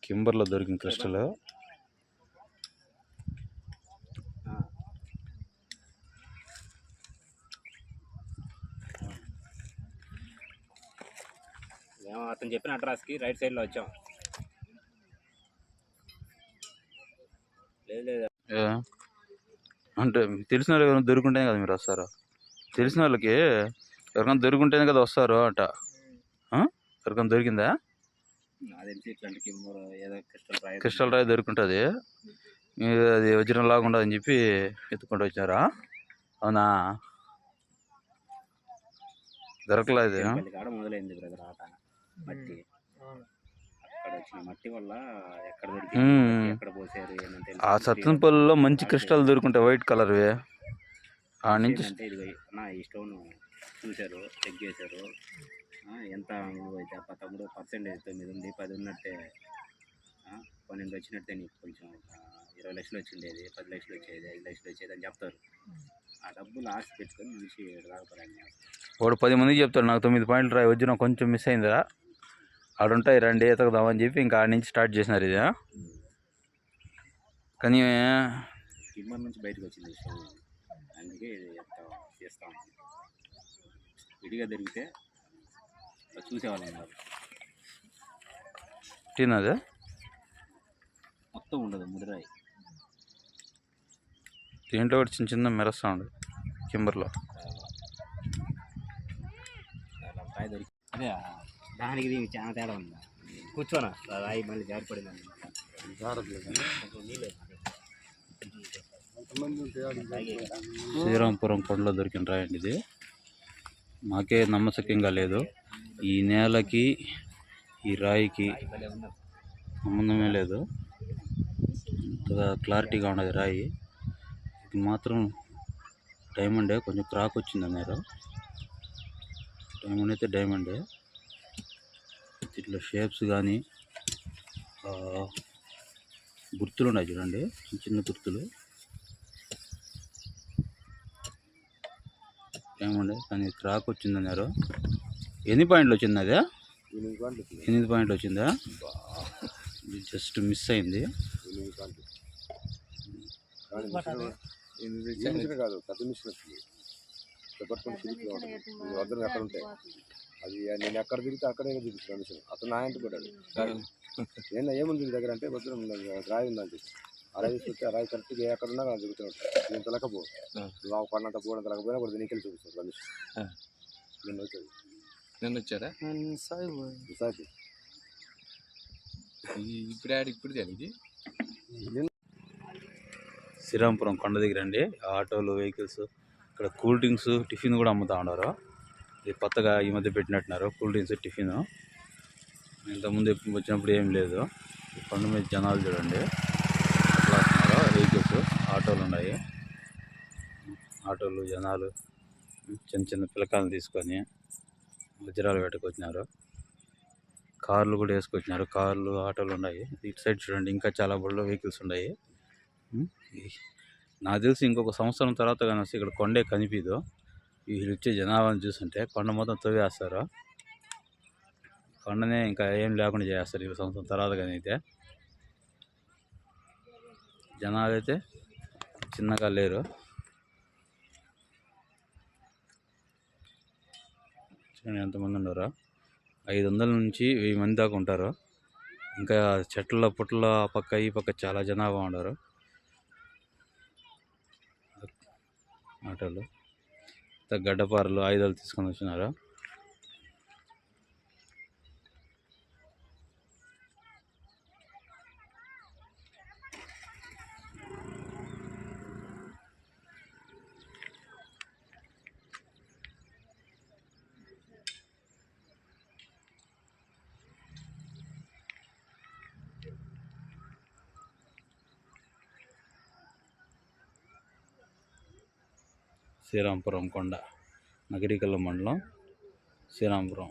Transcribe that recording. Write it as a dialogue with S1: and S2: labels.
S1: కింబర్లో దొరికిన క్రిస్టల్.
S2: అతను చెప్పిన అడ్రస్కి రైట్ సైడ్లో వచ్చాం. లేదు
S1: అంటే తెలిసిన వాళ్ళు ఎవరైనా దొరుకుంటేనే కదా మీరు వస్తారు. తెలిసిన వాళ్ళకి ఎవరికైనా దొరుకుంటేనే కదా వస్తారు అట. ఎవరికైనా దొరికిందా? క్రిస్టల్ రాయి దొరుకుంటుంది, మీరు అది వజ్రం లాగా ఉండదని చెప్పి ఎత్తుకుంటూ వచ్చారా? అవునా? దొరకలేదు.
S2: మొదలైంది బ్రదర్ ఆట. మట్టి అక్కడ వచ్చిన మట్టి వల్ల ఎక్కడ ఎక్కడ పోసారు
S1: ఆ సత్తెనపల్లిలో మంచి క్రిస్టల్ దొరుకుంటాయి, వైట్ కలర్వి. ఆ నుంచి
S2: అంటే ఇది ఈ స్టోన్ చూశారు, చెక్ చేశారు. ఎంత అయితే 13% 9 ఉంది, 10 ఉన్నట్టే 12 వచ్చినట్టే. నీకు కొంచెం 20 లక్షలు వచ్చిండేది, 10 లక్షలు వచ్చేది, 5 లక్షలు వచ్చేది అని చెప్తారు. ఆ డబ్బులు ఆశ పెట్టుకొని మనిషి రాకపోయాను.
S1: వాడు 10 మందికి చెప్తాడు, నాకు 9 పాయింట్లు రాయి వచ్చిన కొంచెం మిస్ అయిందిరా, ఆడుంటాయి రండి ఎతకదామని చెప్పి ఇంకా ఆడ నుంచి స్టార్ట్ చేసినారు ఇది. కానీ
S2: కిమ్మర్ నుంచి బయటకు వచ్చింది విషయం, అందుకే చేస్తాం. విడిగా దొరికితే చూసేవాళ్ళం కాదు.
S1: తినదే
S2: మొత్తం ఉండదు ముడిరాయి,
S1: దీంట్లో కూడా చిన్న చిన్న మెరస్తా ఉండదు కింబర్లో.
S2: రాయి దొరికి అదే దానికి దీనికి చాలా తేడా ఉందా. కూర్చోనా రాయి మళ్ళీ జారిపడింది.
S1: శ్రీరాంపురం కొండలో దొరికిన రాయి అండి ఇది. మాకే నమ్మశక్యంగా లేదు, ఈ నేలకి ఈ రాయికి సంబంధమే లేదు, అంతగా క్లారిటీగా ఉండదు రాయి. ఇది మాత్రం డైమండే, కొంచెం క్రాక్ వచ్చింది అన్నారు. డైమండ్ అయితే డైమండే. ఇట్లా షేప్స్ కానీ గుర్తులు ఉన్నాయి చూడండి, చిన్న చిన్న గుర్తులు. డైమండే కానీ క్రాక్ వచ్చింది అన్నారు. ఎన్ని పాయింట్లు వచ్చింది అదే? 8 పాయింట్లు వచ్చిందా? జస్ట్ మిస్ అయింది.
S3: కాదు, పెద్ద మిషన్ వచ్చింది. ఎక్కడ ఉంటాయి అది, నేను ఎక్కడ తిరిగితే అక్కడే చూపిస్తున్నాను మిషన్. అతను నా ఇంటికి కొట్టాడు. నేను ఏముంది దగ్గర అంటే వద్దు రాయి ఉందని చెప్పి ఆ రాయి తీసుకొచ్చి ఆ రాయి కరెక్ట్గా ఎక్కడ ఉన్నా నాకు చూపుతున్నాడు. నేను తొలకపో నువ్వు పడినంత పోవడం తలకపోయినా కూడా నీకెళ్ళి చూపిస్తాను మిషన్. నేను వచ్చాడు,
S4: నిన్న వచ్చారా? ఇప్పుడు తెలియదు.
S1: శ్రీరాంపురం కొండ దగ్గర అండి, ఆటోలు వెహికల్స్, ఇక్కడ కూల్ డ్రింక్స్ టిఫిన్ కూడా అమ్ముతూ ఉన్నారు. ఇది కొత్తగా ఈ మధ్య పెట్టినట్టున్నారు కూల్ డ్రింక్స్ టిఫిన్. ఇంతకుముందు వచ్చినప్పుడు ఏం లేదు. కొండ మీద జనాలు చూడండి ఎట్లా వస్తున్నారో. వెహికల్స్ ఆటోలు ఉన్నాయి, ఆటోలు జనాలు చిన్న చిన్న పిల్లకాయలు తీసుకొని వజ్రాలు పెట్టుకొచ్చినారు. కార్లు కూడా వేసుకొచ్చినారు, కార్లు ఆటోలు ఉన్నాయి. ఇటు సైడ్ చూడండి ఇంకా చాలా బళ్ళు వెహికల్స్ ఉన్నాయి. నాకు తెలిసి ఇంకొక సంవత్సరం తర్వాత కానీ వస్తే ఇక్కడ కొండే కనిపించదు. వీళ్ళు వచ్చే జనాభాని చూస్తుంటే కొండ మొత్తం తవ్వేస్తారు, కొండనే ఇంకా ఏం లేకుండా చేస్తారు ఈ సంవత్సరం తర్వాత. కానీ అయితే జనాలు అయితే చిన్నగా లేరు. చూడండి ఎంతమంది ఉన్నారో, 500 నుంచి 1000 మంది దాకా ఉంటారు. ఇంకా చెట్ల పుట్ల పక్క ఈ పక్క చాలా జనాభా ఉన్నారు. ఆటోలు గడ్డపారలు ఆయుధాలు తీసుకొని వచ్చినారు. శ్రీరాంపురం కొండ, నగరికల్లు మండలం, శ్రీరాంపురం.